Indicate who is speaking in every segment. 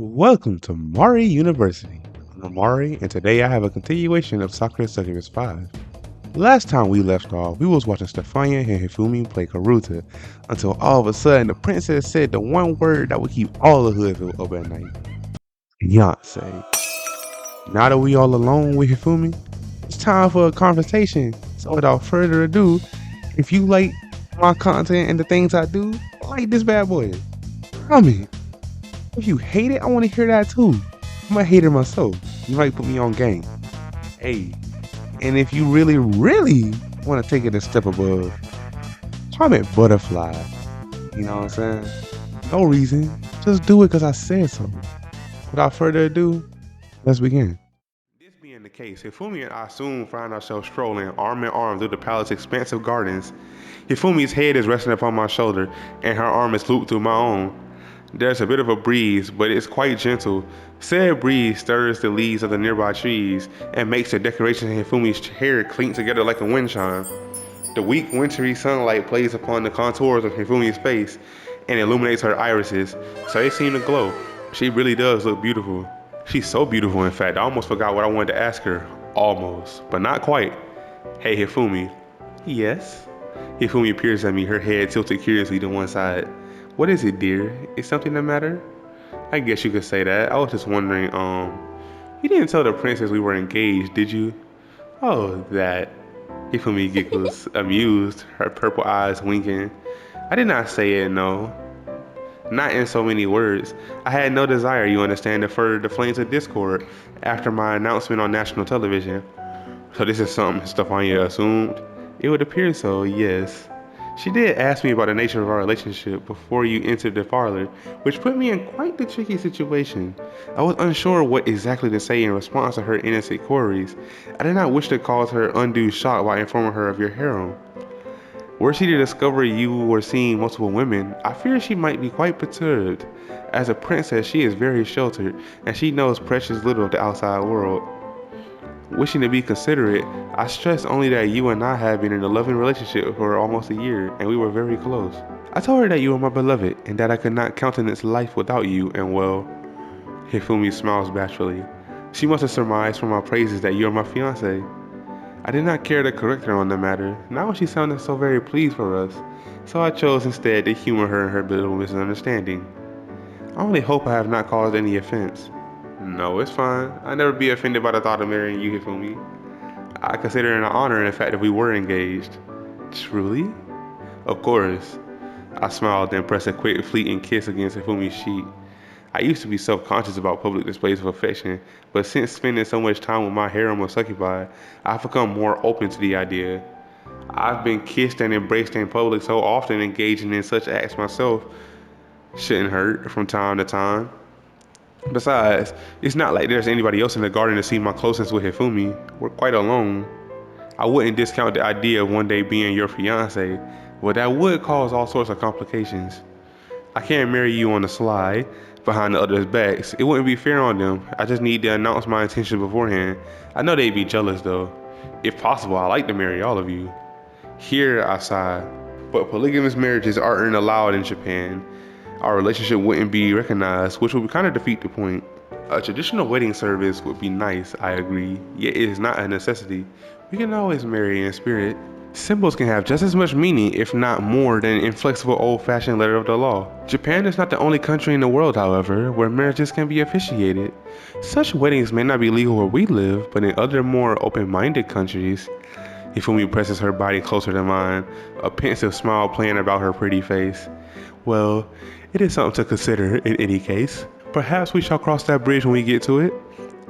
Speaker 1: Welcome to Mari University. I'm Aumari, and today I have a continuation of Sakura Succubus V. Last time we left off, we was watching Stefania and Hifumi play Karuta, until all of a sudden the princess said the one word that would keep all the hoods up at night. Fiance. Now that we all alone with Hifumi, it's time for a conversation. So without further ado, if you like my content and the things I do, like this bad boy. Comment. If you hate it, I want to hear that too. I'm a hater myself. You might put me on game. Hey, and if you really want to take it a step above, comment butterfly. You know what I'm saying? No reason. Just do it because I said so. Without further ado, let's begin. This being the case, Hifumi and I soon find ourselves strolling arm in arm through the palace's expansive gardens. Hifumi's head is resting upon my shoulder, and her arm is looped through my own. There's a bit of a breeze, but it's quite gentle. Said breeze stirs the leaves of the nearby trees and makes the decorations in Hifumi's hair clink together like a wind chime. The weak wintry sunlight plays upon the contours of Hifumi's face and illuminates her irises, so they seem to glow. She really does look beautiful. She's so beautiful, in fact, I almost forgot what I wanted to ask her. Almost, but not quite. Hey Hifumi. Yes? Hifumi peers at me, her head tilted curiously to one side. What is it, dear? Is something the matter? I guess you could say that. I was just wondering, you didn't tell the princess we were engaged, did you? Oh, that. Hifumi giggles, amused, her purple eyes winking. I did not say it, no. Not in so many words. I had no desire, you understand, to further the flames of discord after my announcement on national television. So this is something Stefania assumed? It would appear so, yes. She did ask me about the nature of our relationship before you entered the parlor, which put me in quite the tricky situation. I was unsure what exactly to say in response to her innocent queries. I did not wish to cause her undue shock by informing her of your harem. Were she to discover you were seeing multiple women, I fear she might be quite perturbed. As a princess, she is very sheltered, and she knows precious little of the outside world. Wishing to be considerate, I stressed only that you and I had been in a loving relationship for almost a year, and we were very close. I told her that you were my beloved, and that I could not countenance life without you, and well, Hifumi smiles bashfully. She must have surmised from my praises that you are my fiancé. I did not care to correct her on the matter, not when she sounded so very pleased for us, so I chose instead to humor her in her little misunderstanding. I only hope I have not caused any offense. No, it's fine. I'd never be offended by the thought of marrying you, Hifumi. I consider it an honor in the fact that we were engaged. Truly? Of course. I smiled and pressed a quick, fleeting kiss against Hifumi's cheek. I used to be self-conscious about public displays of affection, but since spending so much time with my harem of succubi, I've become more open to the idea. I've been kissed and embraced in public so often, engaging in such acts myself shouldn't hurt from time to time. Besides, it's not like there's anybody else in the garden to see my closeness with Hifumi. We're quite alone. I wouldn't discount the idea of one day being your fiance, but that would cause all sorts of complications. I can't marry you on the sly, behind the others' backs. It wouldn't be fair on them. I just need to announce my intention beforehand. I know they'd be jealous though. If possible, I'd like to marry all of you. Here I sigh, but polygamous marriages aren't allowed in Japan. Our relationship wouldn't be recognized, which would kind of defeat the point. A traditional wedding service would be nice, I agree, yet it is not a necessity. We can always marry in spirit. Symbols can have just as much meaning, if not more, than an inflexible old-fashioned letter of the law. Japan is not the only country in the world, however, where marriages can be officiated. Such weddings may not be legal where we live, but in other more open-minded countries. Hifumi presses her body closer to mine, a pensive smile playing about her pretty face. Well, it is something to consider in any case. Perhaps we shall cross that bridge when we get to it?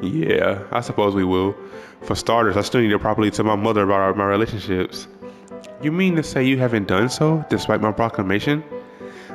Speaker 1: Yeah, I suppose we will. For starters, I still need to properly tell my mother about my relationships. You mean to say you haven't done so, despite my proclamation?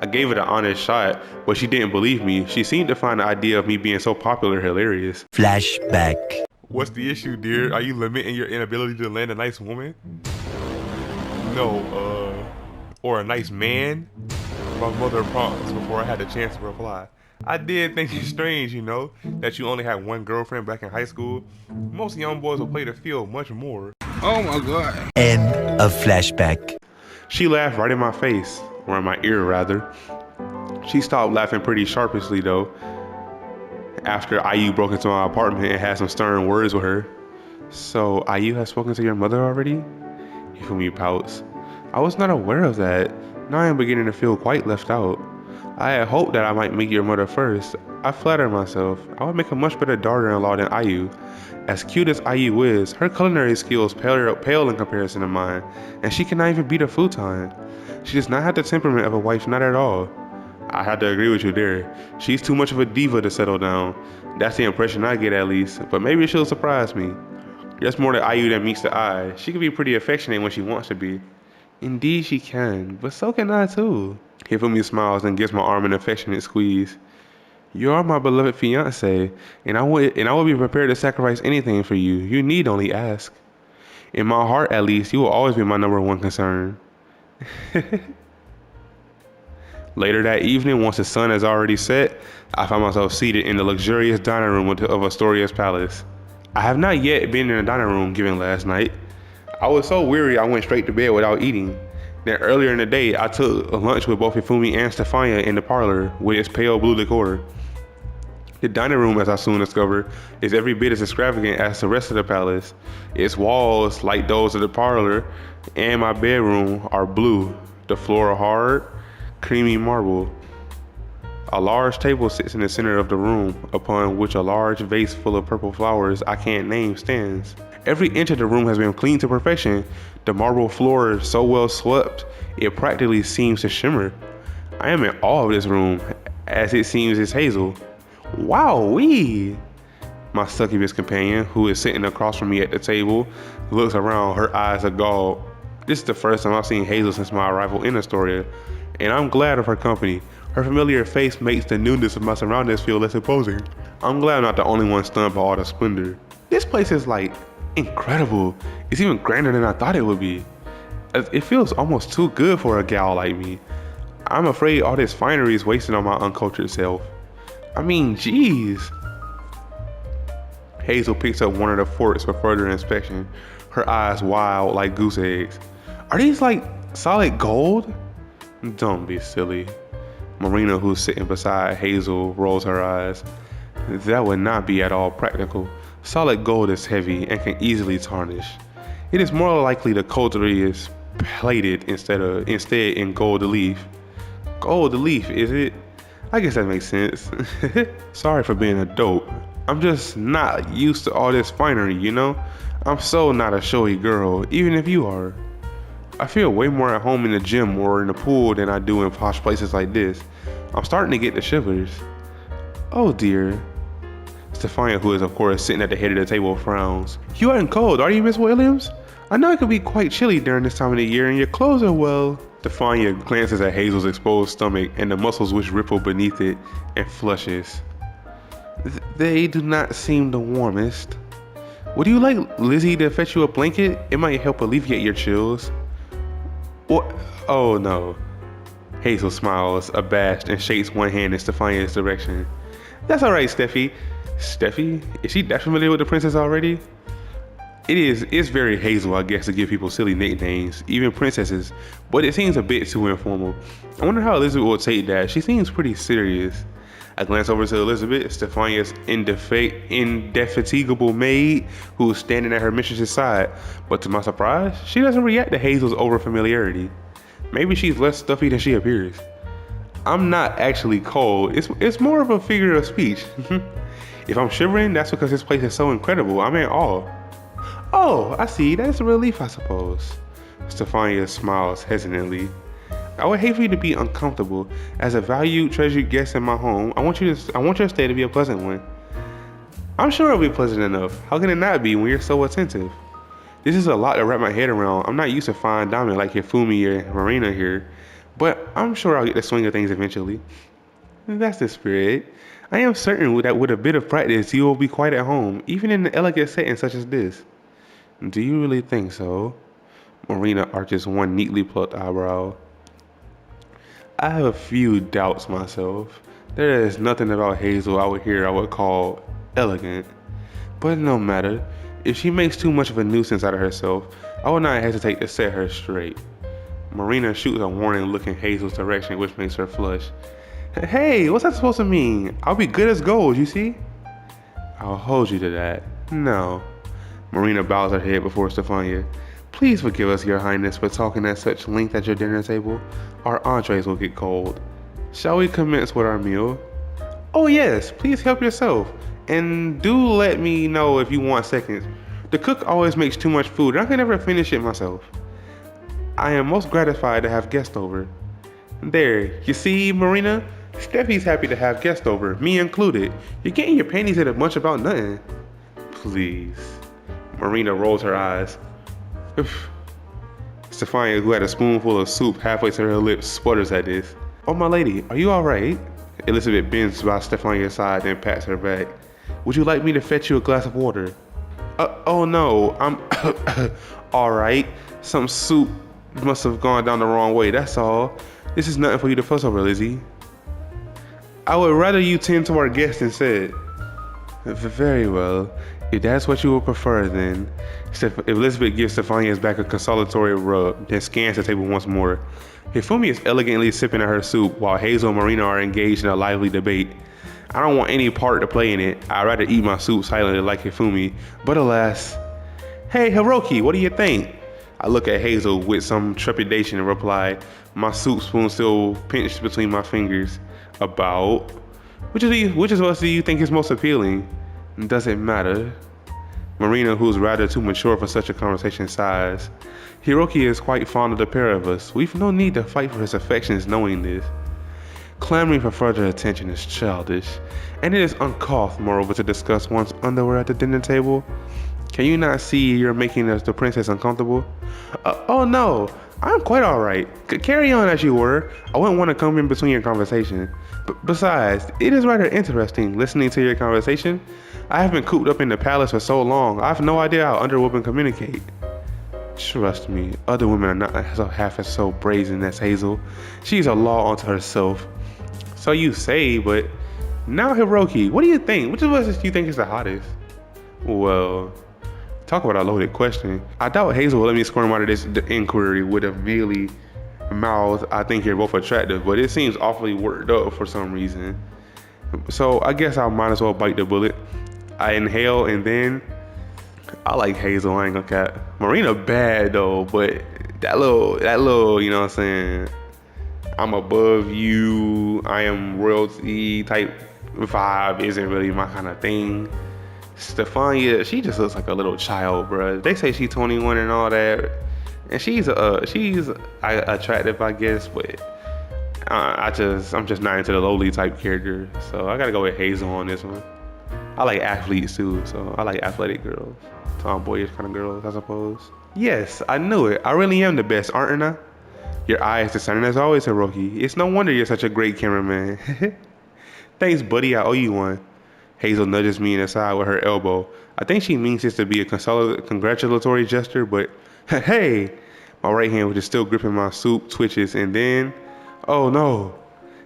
Speaker 1: I gave it an honest shot, but she didn't believe me. She seemed to find the idea of me being so popular hilarious.
Speaker 2: Flashback.
Speaker 1: What's the issue, dear? Are you limiting your inability to land a nice woman? No, or a nice man? My mother prompts before I had the chance to reply. I did think it's strange, you know, that you only had one girlfriend back in high school. Most young boys will play the field much more. Oh my god.
Speaker 2: End of flashback.
Speaker 1: She laughed right in my face, or in my ear rather. She stopped laughing pretty sharpishly though. after IU broke into my apartment and had some stern words with her. So, IU has spoken to your mother already? Hifumi pouts. I was not aware of that. Now I am beginning to feel quite left out. I had hoped that I might meet your mother first. I flatter myself. I would make a much better daughter-in-law than IU. As cute as IU is, her culinary skills pale in comparison to mine, and she cannot even beat a futon. She does not have the temperament of a wife, not at all. I have to agree with you there. She's too much of a diva to settle down. That's the impression I get at least, but maybe she'll surprise me. There's more to IU than meets the eye. She can be pretty affectionate when she wants to be. Indeed she can, but so can I too. Hifumi smiles and gives my arm an affectionate squeeze. You are my beloved fiancé, and I will be prepared to sacrifice anything for you. You need only ask. In my heart, at least, you will always be my number one concern. Later that evening, once the sun has already set, I find myself seated in the luxurious dining room of Astoria's palace. I have not yet been in the dining room given last night. I was so weary I went straight to bed without eating. Then earlier in the day, I took lunch with both Hifumi and Stefania in the parlor with its pale blue decor. The dining room, as I soon discovered, is every bit as extravagant as the rest of the palace. Its walls, like those of the parlor and my bedroom, are blue. The floor hard, creamy marble. A large table sits in the center of the room, upon which a large vase full of purple flowers I can't name stands. Every inch of the room has been cleaned to perfection. The marble floor is so well swept, it practically seems to shimmer. I am in awe of this room, as it seems is hazel. Wowee! My succubus companion, who is sitting across from me at the table, looks around, her eyes agog. This is the first time I've seen Hazel since my arrival in Astoria, and I'm glad of her company. Her familiar face makes the newness of my surroundings feel less imposing. I'm glad I'm not the only one stunned by all the splendor. This place is like incredible. It's even grander than I thought it would be. It feels almost too good for a gal like me. I'm afraid all this finery is wasted on my uncultured self. I mean, jeez. Hazel picks up one of the forks for further inspection, her eyes wild like goose eggs. Are these like solid gold? Don't be silly. Marina, who's sitting beside Hazel, rolls her eyes. That would not be at all practical. Solid gold is heavy and can easily tarnish. It is more likely the coterie is plated instead in gold leaf. Gold leaf, is it? I guess that makes sense. Sorry for being a dope. I'm just not used to all this finery, you know? I'm so not a showy girl, even if you are. I feel way more at home in the gym or in the pool than I do in posh places like this. I'm starting to get the shivers. Oh dear. Stefania, who is of course sitting at the head of the table, frowns. You aren't cold, are you, Miss Williams? I know it can be quite chilly during this time of the year and your clothes are well... Stefania glances at Hazel's exposed stomach and the muscles which ripple beneath it and flushes. They do not seem the warmest. Would you like Lizzie to fetch you a blanket? It might help alleviate your chills. What? Oh no. Hazel smiles, abashed, and shakes one hand in Stefania's direction. That's alright, Steffi. Steffi? Is she that familiar with the princess already? It's very Hazel, I guess, to give people silly nicknames, even princesses, but it seems a bit too informal. I wonder how Elizabeth will take that. She seems pretty serious. I glance over to Elizabeth, Stefania's indefatigable maid, who is standing at her mistress's side, but to my surprise, she doesn't react to Hazel's over-familiarity. Maybe she's less stuffy than she appears. I'm not actually cold, it's more of a figure of speech. If I'm shivering, that's because this place is so incredible, I'm in awe. Oh, I see. That is a relief, I suppose. Stefania smiles hesitantly. I would hate for you to be uncomfortable. As a valued, treasured guest in my home, I want your stay to be a pleasant one. I'm sure it'll be pleasant enough. How can it not be when you're so attentive? This is a lot to wrap my head around. I'm not used to fine dining like Hifumi or Marina here, but I'm sure I'll get the swing of things eventually. That's the spirit. I am certain that with a bit of practice, you will be quite at home, even in an elegant setting such as this. Do you really think so? Marina arches one neatly plucked eyebrow. I have a few doubts myself. There is nothing about Hazel I would call elegant. But no matter. If she makes too much of a nuisance out of herself, I will not hesitate to set her straight. Marina shoots a warning look in Hazel's direction, which makes her flush. Hey, what's that supposed to mean? I'll be good as gold, you see? I'll hold you to that. No. Marina bows her head before Stefania. Please forgive us, Your Highness, for talking at such length at your dinner table. Our entrees will get cold. Shall we commence with our meal? Oh yes, please help yourself. And do let me know if you want seconds. The cook always makes too much food and I can never finish it myself. I am most gratified to have guests over. There, you see, Marina? Steffi's happy to have guests over, me included. You're getting your panties in a bunch about nothing. Please. Marina rolls her eyes. Stefania, who had a spoonful of soup halfway to her lips, sputters at this. Oh, my lady, are you alright? Elizabeth bends by Stefania's side and pats her back. Would you like me to fetch you a glass of water? Oh no, I'm alright. Some soup must have gone down the wrong way, that's all. This is nothing for you to fuss over, Lizzie. I would rather you tend to our guests instead. Very well. If that's what you would prefer, then. Elizabeth gives Stefania's back a consolatory rub, then scans the table once more. Hifumi is elegantly sipping at her soup, while Hazel and Marina are engaged in a lively debate. I don't want any part to play in it. I'd rather eat my soup silently like Hifumi, but alas. Hey, Hiroki, what do you think? I look at Hazel with some trepidation and reply, my soup spoon still pinched between my fingers. About? Which of us do you think is most appealing? Does it matter? Marina, who's rather too mature for such a conversation, sighs. Hiroki is quite fond of the pair of us. We've no need to fight for his affections knowing this. Clamoring for further attention is childish, and it is uncouth, moreover, to discuss one's underwear at the dinner table. Can you not see you're making the princess uncomfortable? Oh no, I'm quite alright. Carry on as you were. I wouldn't want to come in between your conversation. Besides, it is rather interesting listening to your conversation. I have been cooped up in the palace for so long, I have no idea how underwomen communicate. Trust me, other women are not half as so brazen as Hazel. She's a law unto herself. So you say, but now Hiroki, what do you think? Which of us do you think is the hottest? Well, talk about a loaded question. I doubt Hazel will let me squirm out of this inquiry with a mealy mouth. I think you're both attractive, but it seems awfully worked up for some reason. So I guess I might as well bite the bullet. I inhale and then I like Hazel, I ain't gonna cap. Marina bad though, but that little, you know what I'm saying? I'm above you, I am royalty type vibe isn't really my kind of thing. Stefania, she just looks like a little child, bruh. They say she's 21 and all that, and she's attractive, I guess, but I'm just not into the lowly type character, so I gotta go with Hazel on this one. I like athletes too, so I like athletic girls, tomboyish kind of girls, I suppose. Yes, I knew it. I really am the best, aren't I? Your eye is discerning as always, Hiroki. It's no wonder you're such a great cameraman. Thanks, buddy. I owe you one. Hazel nudges me in the side with her elbow. I think she means this to be a congratulatory gesture, but hey! My right hand, which is still gripping my soup, twitches, and then, oh no!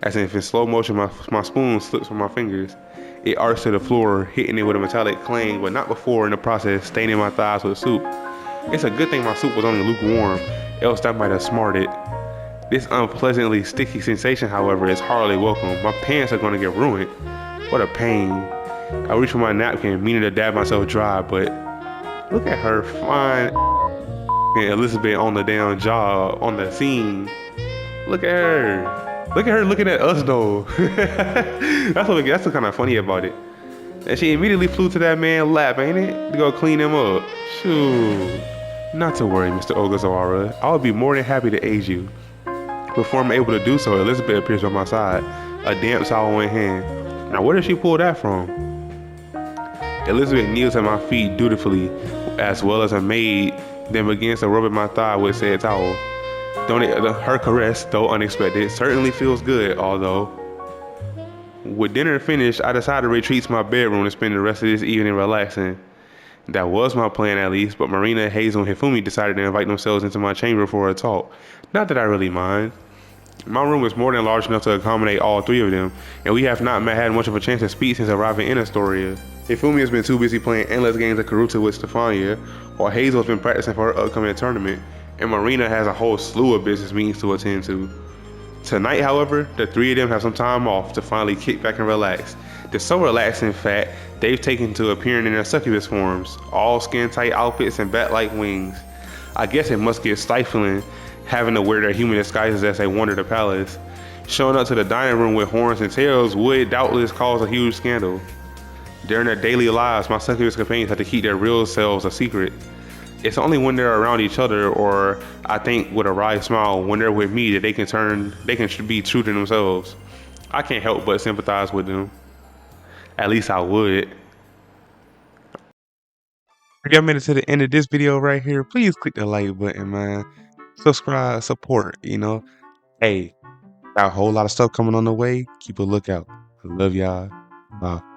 Speaker 1: As if in slow motion, my spoon slips from my fingers. It arcs to the floor, hitting it with a metallic clang, but not before in the process staining my thighs with soup. It's a good thing my soup was only lukewarm, else that might have smarted. This unpleasantly sticky sensation, however, is hardly welcome. My pants are gonna get ruined. What a pain. I reach for my napkin, meaning to dab myself dry, but look at her fine and Elizabeth on the damn job, on the scene. Look at her. Look at her looking at us though. That's what's kind of funny about it. And she immediately flew to that man's lap, ain't it? To go clean him up. Shoot. Not to worry, Mr. Ogazawara. I would be more than happy to aid you. Before I'm able to do so, Elizabeth appears by my side, a damp towel in hand. Now, where did she pull that from? Elizabeth kneels at my feet dutifully, as well as a maid, then begins to rub at my thigh with said towel. Her caress, though unexpected, certainly feels good, although. With dinner finished, I decided to retreat to my bedroom to spend the rest of this evening relaxing. That was my plan at least, but Marina, Hazel, and Hifumi decided to invite themselves into my chamber for a talk. Not that I really mind. My room is more than large enough to accommodate all three of them, and we have not had much of a chance to speak since arriving in Astoria. Hifumi has been too busy playing endless games of Karuta with Stefania, while Hazel has been practicing for her upcoming tournament, and Marina has a whole slew of business meetings to attend to. Tonight, however, the three of them have some time off to finally kick back and relax. They're so relaxed, in fact, they've taken to appearing in their succubus forms, all skin-tight outfits and bat-like wings. I guess it must get stifling having to wear their human disguises as they wander the palace. Showing up to the dining room with horns and tails would doubtless cause a huge scandal. During their daily lives, my succubus companions have to keep their real selves a secret. It's only when they're around each other, or I think with a wry smile, when they're with me, that they can be true to themselves. I can't help but sympathize with them. At least I would. If y'all made it to the end of this video right here, please click the like button, man. Subscribe, support, Hey, got a whole lot of stuff coming on the way. Keep a lookout. I love y'all. Bye.